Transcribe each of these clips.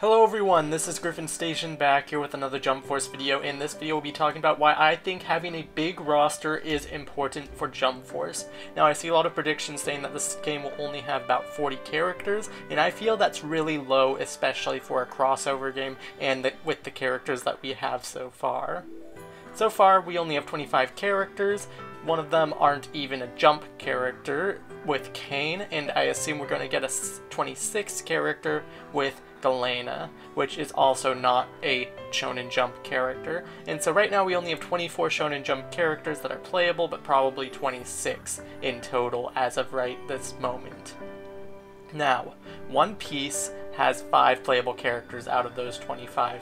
Hello everyone, this is Griffin Station back here with another Jump Force video. In this video we'll be talking about why I think having a big roster is important for Jump Force. Now I see a lot of predictions saying that this game will only have about 40 characters, and I feel that's really low, especially for a crossover game and with the characters that we have so far. So far we only have 25 characters. One of them aren't even a jump character with Kane, and I assume we're going to get a 26th character with Galena, which is also not a Shonen Jump character. And so right now we only have 24 Shonen Jump characters that are playable, but probably 26 in total as of right this moment. Now, One Piece has 5 playable characters out of those 25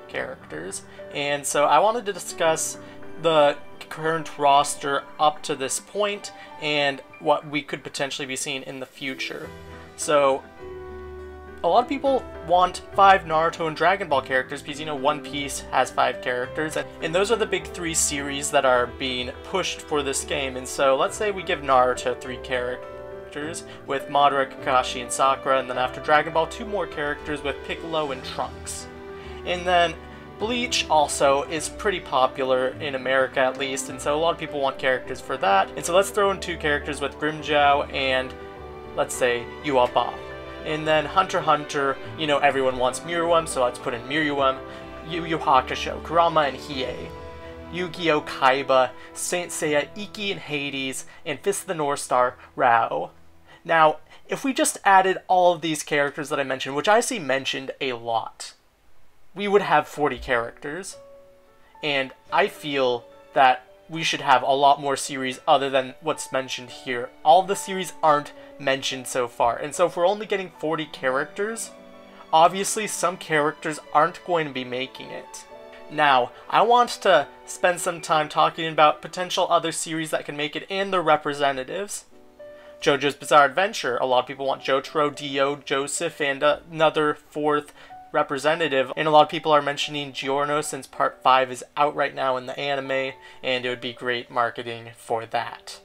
characters, and so I wanted to discuss the current roster up to this point and what we could potentially be seeing in the future. So a lot of people want 5 Naruto and Dragon Ball characters because, you know, One Piece has 5 characters, and those are the big 3 series that are being pushed for this game. And so let's say we give Naruto 3 characters with Madara, Kakashi, and Sakura, and then after Dragon Ball 2 more characters with Piccolo and Trunks. And then Bleach also is pretty popular in America at least, and so a lot of people want characters for that. And so let's throw in 2 characters with Grimmjow and, let's say, Yubaba. And then Hunter x Hunter, you know, everyone wants Meruem, so let's put in Meruem, Yu Yu Hakusho, Kurama and Hiei, Yu-Gi-Oh! Kaiba, Saint Seiya, Ikki and Hades, and Fist of the North Star, Rao. Now, if we just added all of these characters that I mentioned, which I see mentioned a lot, we would have 40 characters, and I feel that we should have a lot more series other than what's mentioned here. All the series aren't mentioned so far, and so if we're only getting 40 characters, obviously some characters aren't going to be making it. Now, I want to spend some time talking about potential other series that can make it and their representatives. JoJo's Bizarre Adventure, a lot of people want Jotaro, Dio, Joseph, and another 4th representative, and a lot of people are mentioning Giorno since part 5 is out right now in the anime, and it would be great marketing for that.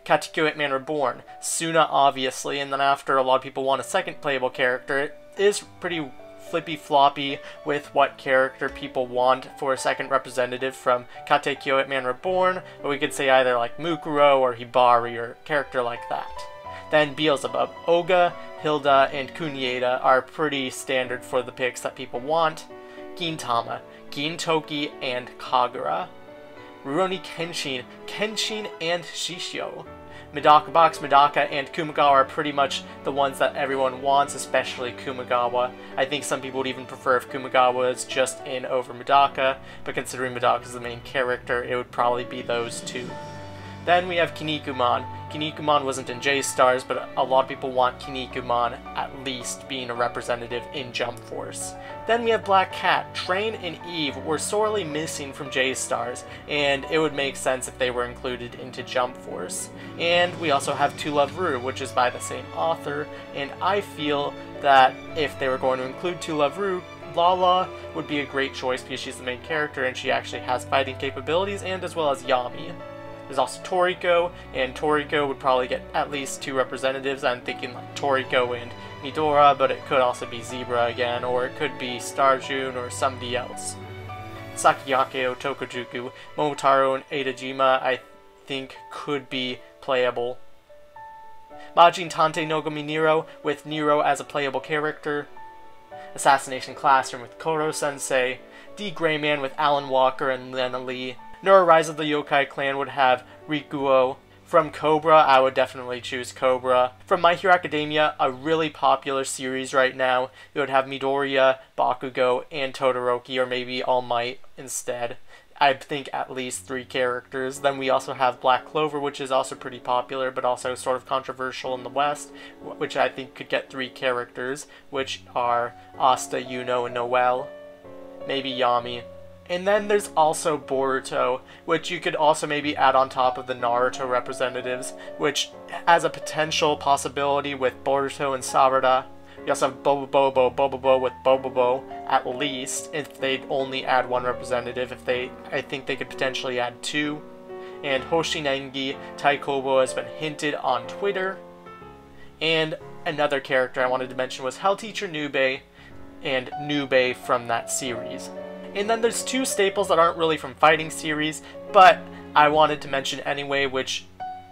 Katekyo Hitman Reborn, Suna obviously, and then after a lot of people want a second playable character. It is pretty flippy-floppy with what character people want for a second representative from Katekyo Hitman Reborn, but we could say either like Mukuro or Hibari or a character like that. Then Beelzebub, Oga, Hilda, and Kunieda are pretty standard for the picks that people want. Gintama, Gintoki, and Kagura. Rurouni Kenshin, Kenshin, and Shishio. Medaka Box, Medaka, and Kumagawa are pretty much the ones that everyone wants, especially Kumagawa. I think some people would even prefer if Kumagawa is just in over Medaka, but considering Medaka is the main character, it would probably be those 2. Then we have Kinnikuman. Kinnikuman wasn't in J-Stars, but a lot of people want Kinnikuman at least being a representative in Jump Force. Then we have Black Cat. Train and Eve were sorely missing from J-Stars, and it would make sense if they were included into Jump Force. And we also have To Love Ru, which is by the same author, and I feel that if they were going to include To Love Ru, Lala would be a great choice because she's the main character and she actually has fighting capabilities, and as well as Yami. There's also Toriko, and Toriko would probably get at least 2 representatives. I'm thinking like Toriko and Midora, but it could also be Zebra again, or it could be Starjun or somebody else. Sakiyake Tokojuku, Momotaro, and Adajima I think could be playable. Majin Tante Nogami Nero with Nero as a playable character. Assassination Classroom with Koro Sensei. D. Greyman with Alan Walker and Lena Lee. Nora Rise of the Yokai Clan would have Rikuo. From Cobra, I would definitely choose Cobra. From My Hero Academia, a really popular series right now, it would have Midoriya, Bakugo, and Todoroki, or maybe All Might instead. I think at least 3 characters. Then we also have Black Clover, which is also pretty popular, but also sort of controversial in the West, which I think could get 3 characters, which are Asta, Yuno, and Noelle. Maybe Yami. And then there's also Boruto, which you could also maybe add on top of the Naruto representatives, which has a potential possibility with Boruto and Sarada. We also have Bobobo with Bobobo, at least, if they'd only add 1 representative. I think they could potentially add 2. And Hoshinengi Taikobo has been hinted on Twitter. And another character I wanted to mention was Hell Teacher Nube, and Nube from that series. And then there's two staples that aren't really from fighting series, but I wanted to mention anyway, which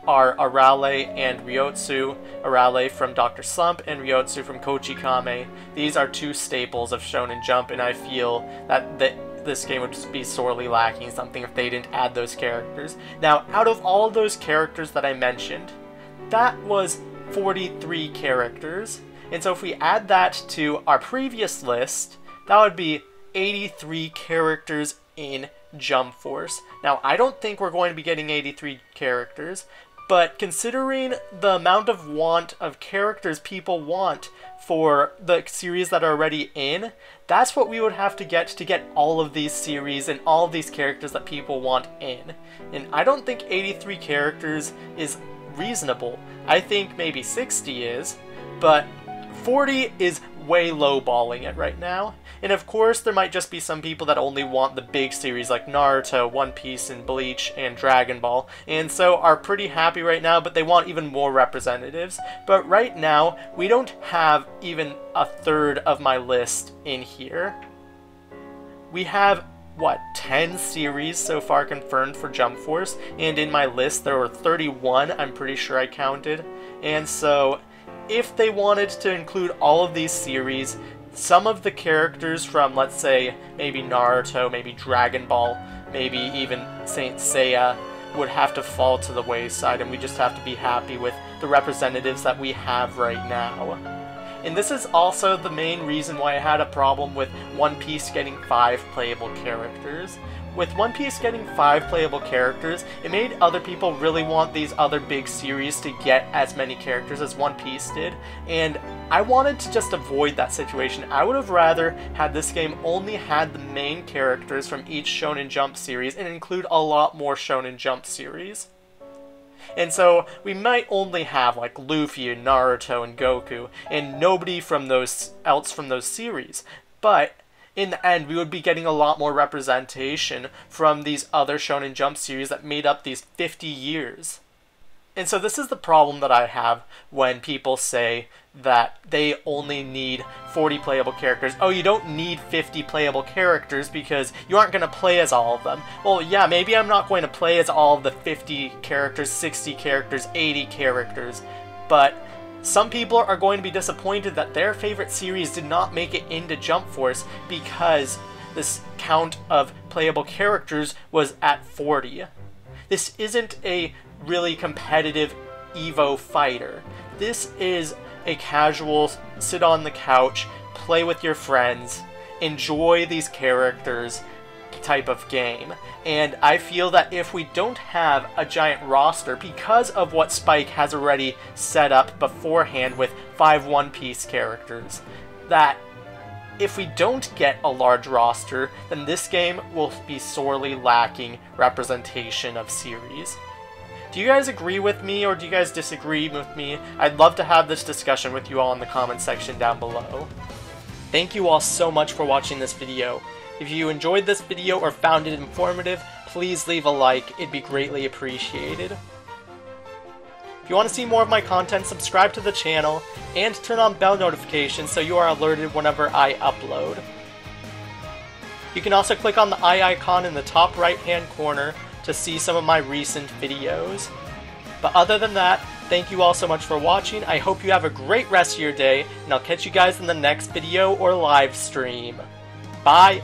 are Arale and Ryotsu. Arale from Dr. Slump and Ryotsu from Kochikame. These are two staples of Shonen Jump, and I feel that this game would just be sorely lacking something if they didn't add those characters. Now, out of all of those characters that I mentioned, that was 43 characters, and so if we add that to our previous list, that would be 83 characters in Jump Force. Now, I don't think we're going to be getting 83 characters, but considering the amount of want of characters people want for the series that are already in, that's what we would have to get all of these series and all of these characters that people want in. And I don't think 83 characters is reasonable. I think maybe 60 is, but 40 is way lowballing it right now. And of course, there might just be some people that only want the big series like Naruto, One Piece, and Bleach, and Dragon Ball, and so are pretty happy right now, but they want even more representatives. But right now, we don't have even a third of my list in here. We have, what, 10 series so far confirmed for Jump Force, and in my list there were 31, I'm pretty sure I counted. And so, if they wanted to include all of these series, some of the characters from, let's say, maybe Naruto, maybe Dragon Ball, maybe even Saint Seiya would have to fall to the wayside, and we just have to be happy with the representatives that we have right now. And this is also the main reason why I had a problem with One Piece getting 5 playable characters. With One Piece getting 5 playable characters, it made other people really want these other big series to get as many characters as One Piece did, and I wanted to just avoid that situation. I would have rather had this game only had the main characters from each Shonen Jump series and include a lot more Shonen Jump series. And so we might only have like Luffy and Naruto and Goku and nobody from else from those series, but in the end, we would be getting a lot more representation from these other Shonen Jump series that made up these 50 years. And so this is the problem that I have when people say that they only need 40 playable characters. Oh, you don't need 50 playable characters because you aren't going to play as all of them. Well, yeah, maybe I'm not going to play as all of the 50 characters, 60 characters, 80 characters, but some people are going to be disappointed that their favorite series did not make it into Jump Force because this count of playable characters was at 40. This isn't a really competitive Evo fighter. This is a casual, sit on the couch, play with your friends, enjoy these characters type of game. And I feel that if we don't have a giant roster, because of what Spike has already set up beforehand with 5 One Piece characters, that if we don't get a large roster, then this game will be sorely lacking representation of series. Do you guys agree with me, or do you guys disagree with me? I'd love to have this discussion with you all in the comment section down below. Thank you all so much for watching this video. If you enjoyed this video or found it informative, please leave a like, it'd be greatly appreciated. If you want to see more of my content, subscribe to the channel, and turn on bell notifications so you are alerted whenever I upload. You can also click on the eye icon in the top right hand corner to see some of my recent videos. But other than that, thank you all so much for watching. I hope you have a great rest of your day, and I'll catch you guys in the next video or live stream. Bye!